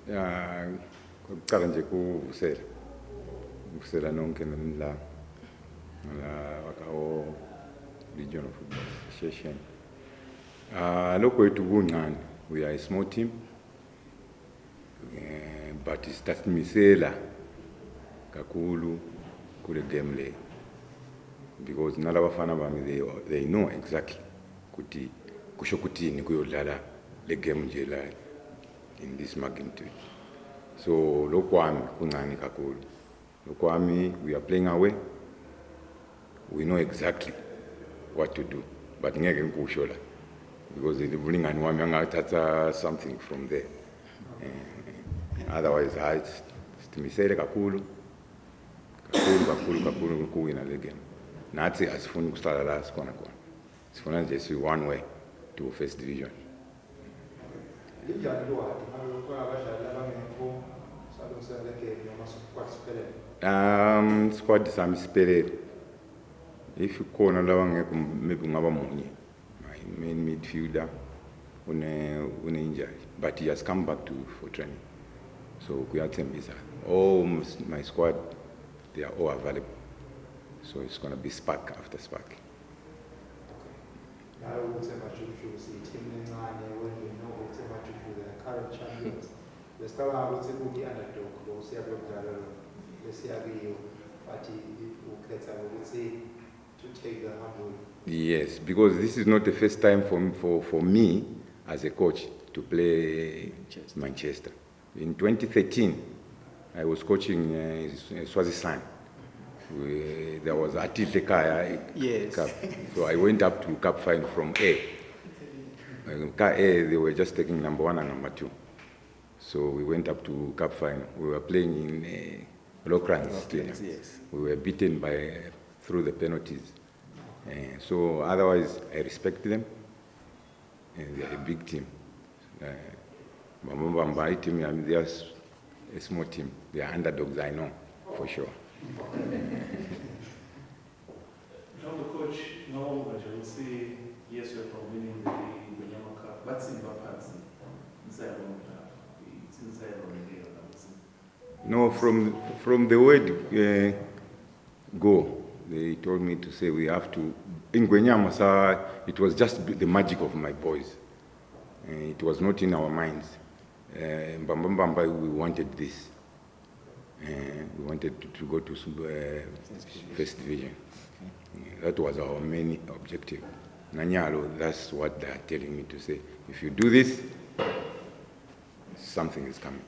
Kuqala nje kuvusela nonke la wakawo Regional Football Association. Lokho ethu kuncane, we are a small team, but isithathimisela kakhulu kule game le, because nalabafana bami they know exactly kuti kusho kuthini kuyodlala le game nje la in this magnitude. So lokwami kuncane kakhulu. Lokwami, we are playing away. We know exactly what to do, but ngeke ngikusho la, because the bulingani wami angathatha something from there. Otherwise, sithimisele kakhulu kuwina le game. Nathi asifuni ukuhlala la sikhona khona. Sifuna nje si one way to first division. Squad sami siphelele. If you call laba ngekho maybe ngaba munye, my main midfielder une injury, but he has come back for training. So kuyathembisa. All my squad, they are all available. So it's going to be spark after spark. Now Ernest Majukujuku, team lencane when we know Ernest Majukujuku, the current champions. The star will say the underdog, but we say to take the humble. Yes, because this is not the first time for me as a coach to play Manchester. In 2013, I was coaching Swaziland. There was Atile Cup. So I went up to Cup final from A. Cup A, they were just taking number 1 and number 2. So we went up to Cup final. We were playing in Lockrans Stadium. Yes. We were beaten through the penalties. So otherwise, I respect them. And they are a big team. My team, they are a small team. They are underdogs, I know, for sure. Now the coach, no, but you will say, yes, you are from winning the Yama Cup. What's in Bapan's inside it's inside on the day. No, from the word go, they told me to say we have to. In Gwenyama, it was just the magic of my boys. It was not in our minds. Mbamba, we wanted this. We wanted to go to first division. That was our main objective. Nanyalo, that's what they are telling me to say. If you do this, something is coming.